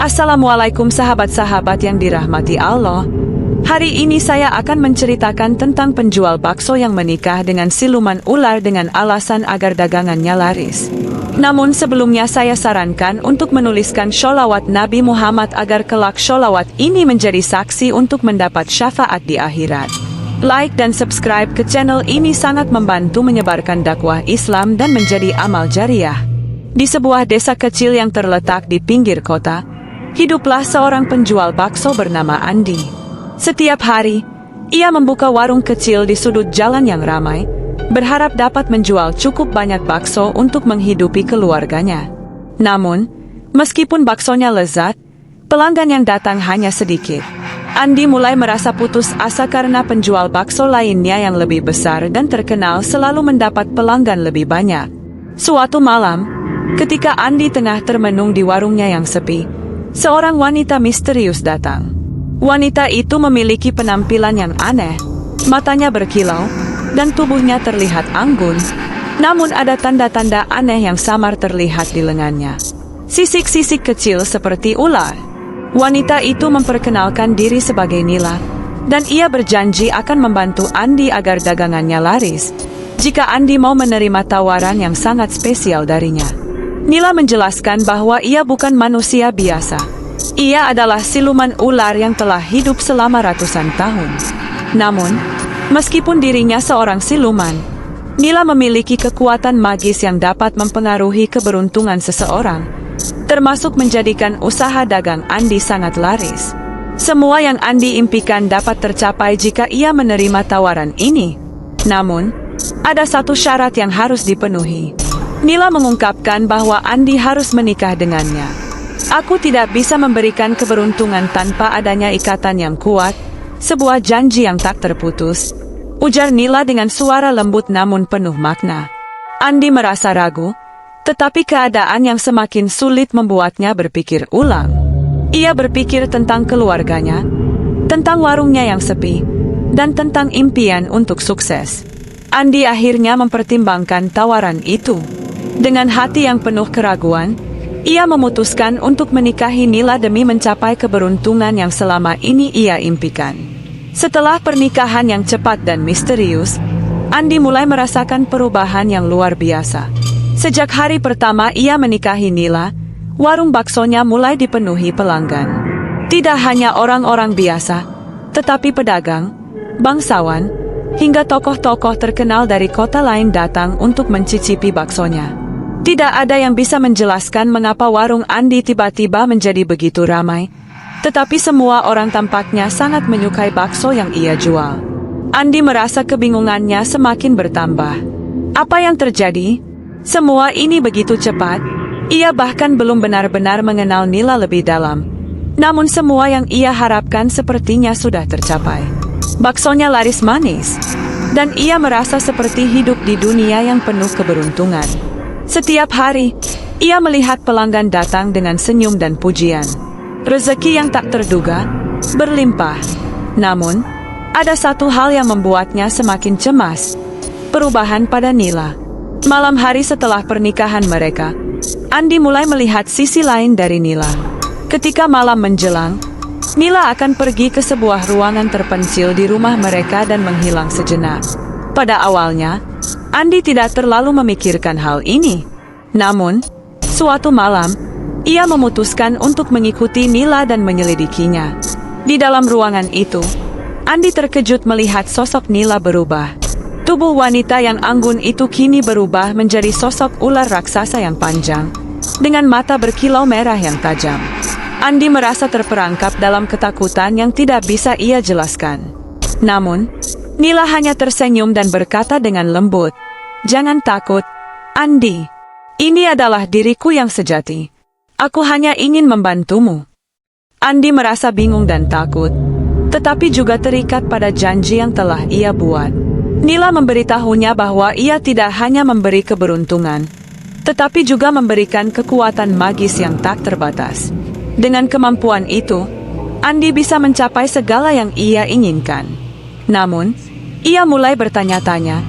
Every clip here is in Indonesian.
Assalamualaikum sahabat-sahabat yang dirahmati Allah. Hari ini saya akan menceritakan tentang penjual bakso yang menikah dengan siluman ular dengan alasan agar dagangannya laris. Namun sebelumnya saya sarankan untuk menuliskan sholawat Nabi Muhammad agar kelak sholawat ini menjadi saksi untuk mendapat syafaat di akhirat. Like dan subscribe ke channel ini sangat membantu menyebarkan dakwah Islam dan menjadi amal jariah. Di sebuah desa kecil yang terletak di pinggir kota, hiduplah seorang penjual bakso bernama Andi. Setiap hari, ia membuka warung kecil di sudut jalan yang ramai, berharap dapat menjual cukup banyak bakso untuk menghidupi keluarganya. Namun, meskipun baksonya lezat, pelanggan yang datang hanya sedikit. Andi mulai merasa putus asa karena penjual bakso lainnya yang lebih besar dan terkenal selalu mendapat pelanggan lebih banyak. Suatu malam, ketika Andi tengah termenung di warungnya yang sepi, seorang wanita misterius datang. Wanita itu memiliki penampilan yang aneh, matanya berkilau, dan tubuhnya terlihat anggun. Namun ada tanda-tanda aneh yang samar terlihat di lengannya. Sisik-sisik kecil seperti ular. Wanita itu memperkenalkan diri sebagai Nila, dan ia berjanji akan membantu Andi agar dagangannya laris, jika Andi mau menerima tawaran yang sangat spesial darinya. Nila menjelaskan bahwa ia bukan manusia biasa. Ia adalah siluman ular yang telah hidup selama ratusan tahun. Namun, meskipun dirinya seorang siluman, Nila memiliki kekuatan magis yang dapat mempengaruhi keberuntungan seseorang, termasuk menjadikan usaha dagang Andi sangat laris. Semua yang Andi impikan dapat tercapai jika ia menerima tawaran ini. Namun, ada satu syarat yang harus dipenuhi. Nila mengungkapkan bahwa Andi harus menikah dengannya. Aku tidak bisa memberikan keberuntungan tanpa adanya ikatan yang kuat, sebuah janji yang tak terputus, ujar Nila dengan suara lembut namun penuh makna. Andi merasa ragu, tetapi keadaan yang semakin sulit membuatnya berpikir ulang. Ia berpikir tentang keluarganya, tentang warungnya yang sepi, dan tentang impian untuk sukses. Andi akhirnya mempertimbangkan tawaran itu. Dengan hati yang penuh keraguan, ia memutuskan untuk menikahi Nila demi mencapai keberuntungan yang selama ini ia impikan. Setelah pernikahan yang cepat dan misterius, Andi mulai merasakan perubahan yang luar biasa. Sejak hari pertama ia menikahi Nila, warung baksonya mulai dipenuhi pelanggan. Tidak hanya orang-orang biasa, tetapi pedagang, bangsawan, hingga tokoh-tokoh terkenal dari kota lain datang untuk mencicipi baksonya. Tidak ada yang bisa menjelaskan mengapa warung Andi tiba-tiba menjadi begitu ramai, tetapi semua orang tampaknya sangat menyukai bakso yang ia jual. Andi merasa kebingungannya semakin bertambah. Apa yang terjadi? Semua ini begitu cepat. Ia bahkan belum benar-benar mengenal Nila lebih dalam. Namun semua yang ia harapkan sepertinya sudah tercapai. Baksonya laris manis, dan ia merasa seperti hidup di dunia yang penuh keberuntungan. Setiap hari, ia melihat pelanggan datang dengan senyum dan pujian. Rezeki yang tak terduga, berlimpah. Namun, ada satu hal yang membuatnya semakin cemas. Perubahan pada Nila. Malam hari setelah pernikahan mereka, Andi mulai melihat sisi lain dari Nila. Ketika malam menjelang, Nila akan pergi ke sebuah ruangan terpencil di rumah mereka dan menghilang sejenak. Pada awalnya, Andi tidak terlalu memikirkan hal ini. Namun, suatu malam, ia memutuskan untuk mengikuti Nila dan menyelidikinya. Di dalam ruangan itu, Andi terkejut melihat sosok Nila berubah. Tubuh wanita yang anggun itu kini berubah menjadi sosok ular raksasa yang panjang, dengan mata berkilau merah yang tajam. Andi merasa terperangkap dalam ketakutan yang tidak bisa ia jelaskan. Namun, Nila hanya tersenyum dan berkata dengan lembut, "Jangan takut, Andi. Ini adalah diriku yang sejati. Aku hanya ingin membantumu." Andi merasa bingung dan takut, tetapi juga terikat pada janji yang telah ia buat. Nila memberitahunya bahwa ia tidak hanya memberi keberuntungan, tetapi juga memberikan kekuatan magis yang tak terbatas. Dengan kemampuan itu, Andi bisa mencapai segala yang ia inginkan. Namun, ia mulai bertanya-tanya,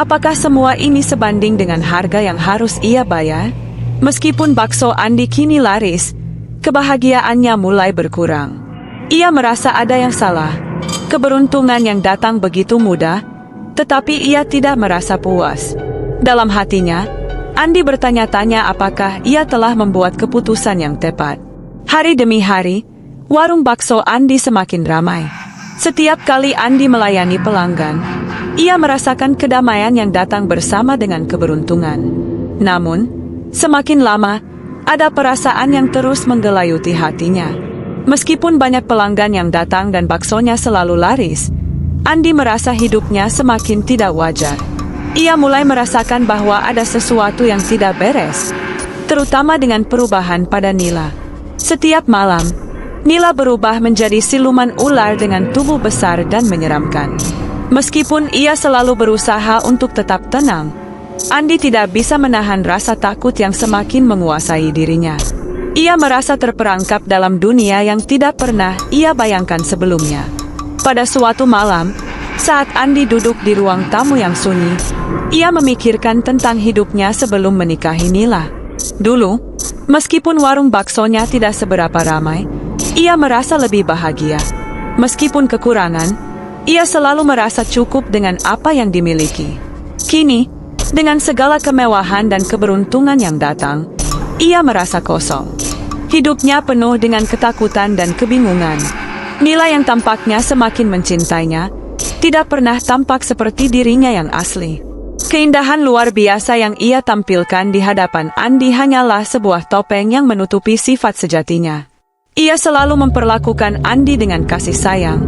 apakah semua ini sebanding dengan harga yang harus ia bayar? Meskipun bakso Andi kini laris, kebahagiaannya mulai berkurang. Ia merasa ada yang salah. Keberuntungan yang datang begitu mudah, tetapi ia tidak merasa puas. Dalam hatinya, Andi bertanya-tanya apakah ia telah membuat keputusan yang tepat. Hari demi hari, warung bakso Andi semakin ramai. Setiap kali Andi melayani pelanggan, ia merasakan kedamaian yang datang bersama dengan keberuntungan. Namun, semakin lama, ada perasaan yang terus menggelayuti hatinya. Meskipun banyak pelanggan yang datang dan baksonya selalu laris, Andi merasa hidupnya semakin tidak wajar. Ia mulai merasakan bahwa ada sesuatu yang tidak beres, terutama dengan perubahan pada Nila. Setiap malam, Nila berubah menjadi siluman ular dengan tubuh besar dan menyeramkan. Meskipun ia selalu berusaha untuk tetap tenang, Andi tidak bisa menahan rasa takut yang semakin menguasai dirinya. Ia merasa terperangkap dalam dunia yang tidak pernah ia bayangkan sebelumnya. Pada suatu malam, saat Andi duduk di ruang tamu yang sunyi, ia memikirkan tentang hidupnya sebelum menikahi Nila. Dulu, meskipun warung baksonya tidak seberapa ramai, ia merasa lebih bahagia. Meskipun kekurangan, ia selalu merasa cukup dengan apa yang dimiliki. Kini, dengan segala kemewahan dan keberuntungan yang datang, ia merasa kosong. Hidupnya penuh dengan ketakutan dan kebingungan. Nila yang tampaknya semakin mencintainya, tidak pernah tampak seperti dirinya yang asli. Keindahan luar biasa yang ia tampilkan di hadapan Andi hanyalah sebuah topeng yang menutupi sifat sejatinya. Ia selalu memperlakukan Andi dengan kasih sayang,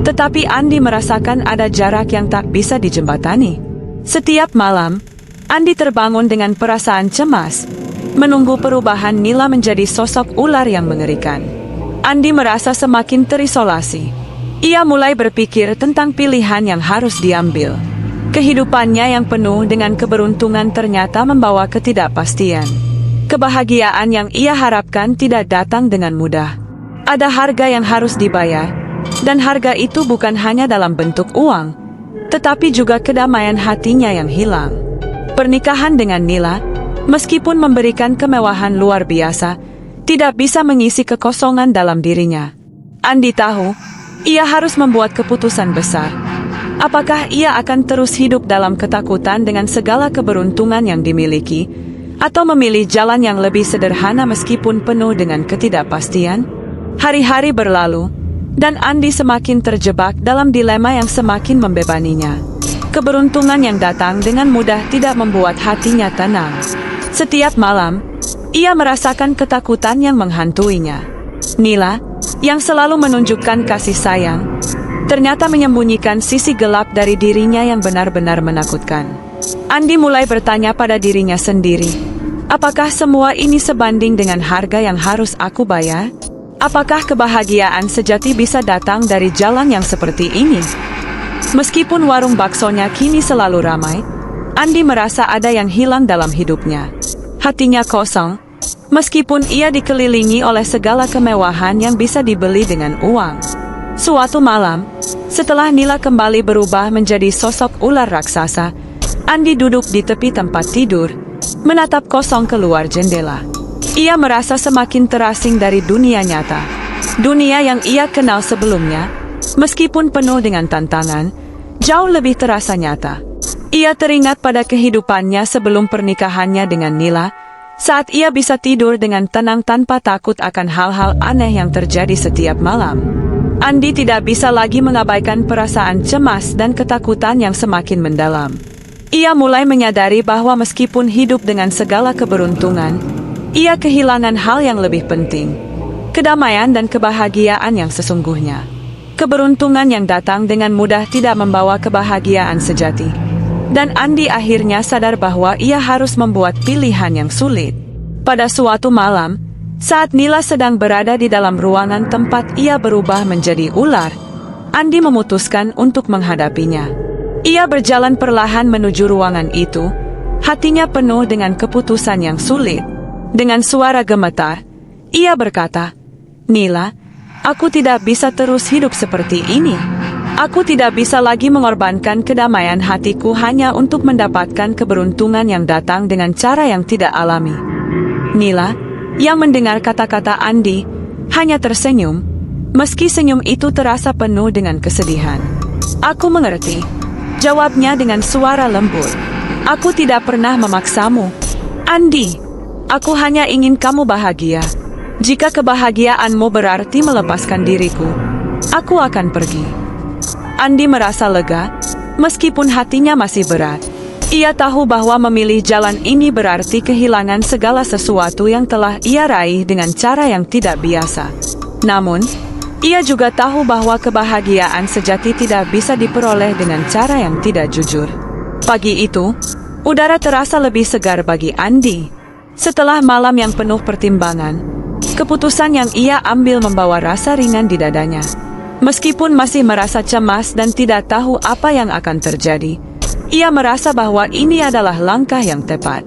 tetapi Andi merasakan ada jarak yang tak bisa dijembatani. Setiap malam, Andi terbangun dengan perasaan cemas, menunggu perubahan Nila menjadi sosok ular yang mengerikan. Andi merasa semakin terisolasi. Ia mulai berpikir tentang pilihan yang harus diambil. Kehidupannya yang penuh dengan keberuntungan ternyata membawa ketidakpastian. Kebahagiaan yang ia harapkan tidak datang dengan mudah. Ada harga yang harus dibayar, dan harga itu bukan hanya dalam bentuk uang, tetapi juga kedamaian hatinya yang hilang. Pernikahan dengan Nila, meskipun memberikan kemewahan luar biasa, tidak bisa mengisi kekosongan dalam dirinya. Andi tahu, ia harus membuat keputusan besar. Apakah ia akan terus hidup dalam ketakutan dengan segala keberuntungan yang dimiliki, atau memilih jalan yang lebih sederhana meskipun penuh dengan ketidakpastian? Hari-hari berlalu, dan Andi semakin terjebak dalam dilema yang semakin membebaninya. Keberuntungan yang datang dengan mudah tidak membuat hatinya tenang. Setiap malam, ia merasakan ketakutan yang menghantuinya. Nila, yang selalu menunjukkan kasih sayang, ternyata menyembunyikan sisi gelap dari dirinya yang benar-benar menakutkan. Andi mulai bertanya pada dirinya sendiri, apakah semua ini sebanding dengan harga yang harus aku bayar? Apakah kebahagiaan sejati bisa datang dari jalan yang seperti ini? Meskipun warung baksonya kini selalu ramai, Andi merasa ada yang hilang dalam hidupnya. Hatinya kosong, meskipun ia dikelilingi oleh segala kemewahan yang bisa dibeli dengan uang. Suatu malam, setelah Nila kembali berubah menjadi sosok ular raksasa, Andi duduk di tepi tempat tidur, menatap kosong keluar jendela. Ia merasa semakin terasing dari dunia nyata. Dunia yang ia kenal sebelumnya, meskipun penuh dengan tantangan, jauh lebih terasa nyata. Ia teringat pada kehidupannya sebelum pernikahannya dengan Nila, saat ia bisa tidur dengan tenang tanpa takut akan hal-hal aneh yang terjadi setiap malam. Andi tidak bisa lagi mengabaikan perasaan cemas dan ketakutan yang semakin mendalam. Ia mulai menyadari bahwa meskipun hidup dengan segala keberuntungan, ia kehilangan hal yang lebih penting, kedamaian dan kebahagiaan yang sesungguhnya. Keberuntungan yang datang dengan mudah tidak membawa kebahagiaan sejati. Dan Andi akhirnya sadar bahwa ia harus membuat pilihan yang sulit. Pada suatu malam, saat Nila sedang berada di dalam ruangan tempat ia berubah menjadi ular, Andi memutuskan untuk menghadapinya. Ia berjalan perlahan menuju ruangan itu, hatinya penuh dengan keputusan yang sulit. Dengan suara gemetar, ia berkata, "Nila, aku tidak bisa terus hidup seperti ini. Aku tidak bisa lagi mengorbankan kedamaian hatiku hanya untuk mendapatkan keberuntungan yang datang dengan cara yang tidak alami. Nila, Yang mendengar kata-kata Andi, hanya tersenyum, meski senyum itu terasa penuh dengan kesedihan. "Aku mengerti," jawabnya dengan suara lembut. "Aku tidak pernah memaksamu, Andi. Aku hanya ingin kamu bahagia. Jika kebahagiaanmu berarti melepaskan diriku, aku akan pergi." Andi merasa lega, meskipun hatinya masih berat. Ia tahu bahwa memilih jalan ini berarti kehilangan segala sesuatu yang telah ia raih dengan cara yang tidak biasa. Namun, ia juga tahu bahwa kebahagiaan sejati tidak bisa diperoleh dengan cara yang tidak jujur. Pagi itu, udara terasa lebih segar bagi Andi. Setelah malam yang penuh pertimbangan, keputusan yang ia ambil membawa rasa ringan di dadanya. Meskipun masih merasa cemas dan tidak tahu apa yang akan terjadi, ia merasa bahwa ini adalah langkah yang tepat.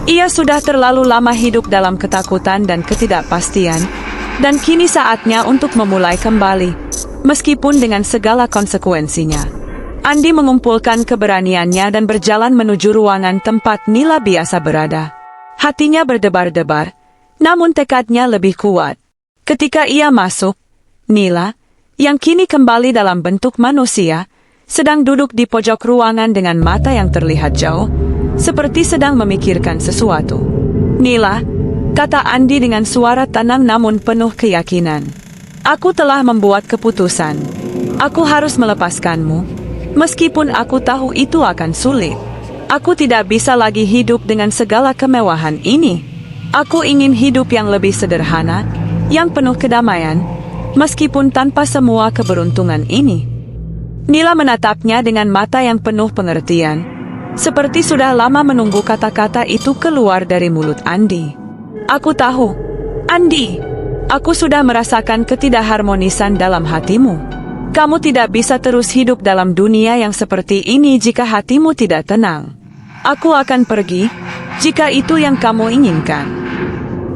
Ia sudah terlalu lama hidup dalam ketakutan dan ketidakpastian, dan kini saatnya untuk memulai kembali, meskipun dengan segala konsekuensinya. Andi mengumpulkan keberaniannya dan berjalan menuju ruangan tempat Nila biasa berada. Hatinya berdebar-debar, namun tekadnya lebih kuat. Ketika ia masuk, Nila, yang kini kembali dalam bentuk manusia, sedang duduk di pojok ruangan dengan mata yang terlihat jauh, seperti sedang memikirkan sesuatu. "Nila," kata Andi dengan suara tenang namun penuh keyakinan. "Aku telah membuat keputusan. Aku harus melepaskanmu, meskipun aku tahu itu akan sulit. Aku tidak bisa lagi hidup dengan segala kemewahan ini. Aku ingin hidup yang lebih sederhana, yang penuh kedamaian, meskipun tanpa semua keberuntungan ini." Nila menatapnya dengan mata yang penuh pengertian, seperti sudah lama menunggu kata-kata itu keluar dari mulut Andi. "Aku tahu, Andi. Aku sudah merasakan ketidakharmonisan dalam hatimu. Kamu tidak bisa terus hidup dalam dunia yang seperti ini jika hatimu tidak tenang. Aku akan pergi, jika itu yang kamu inginkan."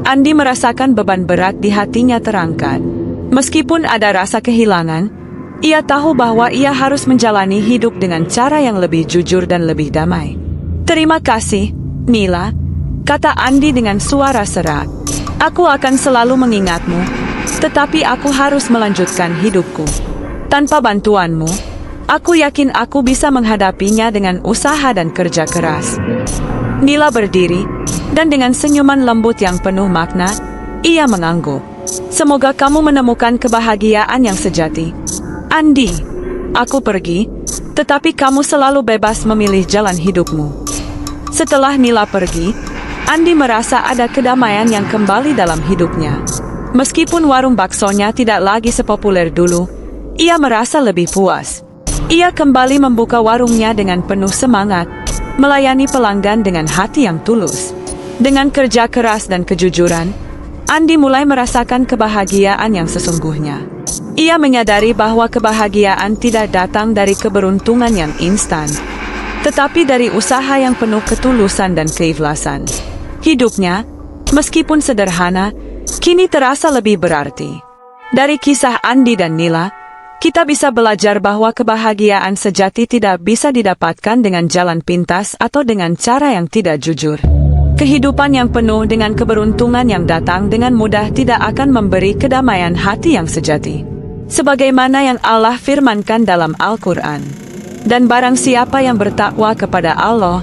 Andi merasakan beban berat di hatinya terangkat. Meskipun ada rasa kehilangan, ia tahu bahwa ia harus menjalani hidup dengan cara yang lebih jujur dan lebih damai. "Terima kasih, Nila," kata Andi dengan suara serak. "Aku akan selalu mengingatmu, tetapi aku harus melanjutkan hidupku. Tanpa bantuanmu, aku yakin aku bisa menghadapinya dengan usaha dan kerja keras." Nila berdiri, dan dengan senyuman lembut yang penuh makna, ia mengangguk. "Semoga kamu menemukan kebahagiaan yang sejati, Andi. Aku pergi, tetapi kamu selalu bebas memilih jalan hidupmu." Setelah Nila pergi, Andi merasa ada kedamaian yang kembali dalam hidupnya. Meskipun warung baksonya tidak lagi sepopuler dulu, ia merasa lebih puas. Ia kembali membuka warungnya dengan penuh semangat, melayani pelanggan dengan hati yang tulus. Dengan kerja keras dan kejujuran, Andi mulai merasakan kebahagiaan yang sesungguhnya. Ia menyadari bahwa kebahagiaan tidak datang dari keberuntungan yang instan, tetapi dari usaha yang penuh ketulusan dan keikhlasan. Hidupnya, meskipun sederhana, kini terasa lebih berarti. Dari kisah Andi dan Nila, kita bisa belajar bahwa kebahagiaan sejati tidak bisa didapatkan dengan jalan pintas atau dengan cara yang tidak jujur. Kehidupan yang penuh dengan keberuntungan yang datang dengan mudah tidak akan memberi kedamaian hati yang sejati. Sebagaimana yang Allah firmankan dalam Al-Quran. "Dan barang siapa yang bertakwa kepada Allah,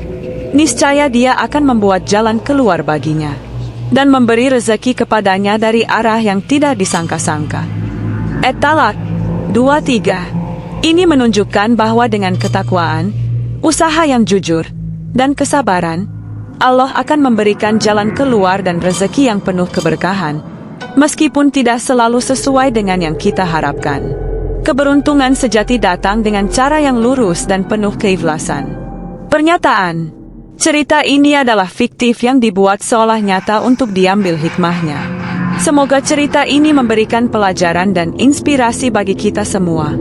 niscaya Dia akan membuat jalan keluar baginya, dan memberi rezeki kepadanya dari arah yang tidak disangka-sangka." At-Talaq 23. Ini menunjukkan bahwa dengan ketakwaan, usaha yang jujur, dan kesabaran, Allah akan memberikan jalan keluar dan rezeki yang penuh keberkahan, meskipun tidak selalu sesuai dengan yang kita harapkan. Keberuntungan sejati datang dengan cara yang lurus dan penuh keikhlasan. Pernyataan: cerita ini adalah fiktif yang dibuat seolah nyata untuk diambil hikmahnya. Semoga cerita ini memberikan pelajaran dan inspirasi bagi kita semua.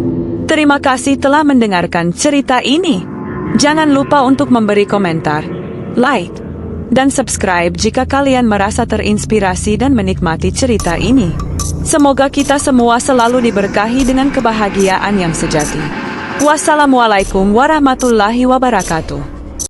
Terima kasih telah mendengarkan cerita ini. Jangan lupa untuk memberi komentar, like, dan subscribe jika kalian merasa terinspirasi dan menikmati cerita ini. Semoga kita semua selalu diberkahi dengan kebahagiaan yang sejati. Wassalamualaikum warahmatullahi wabarakatuh.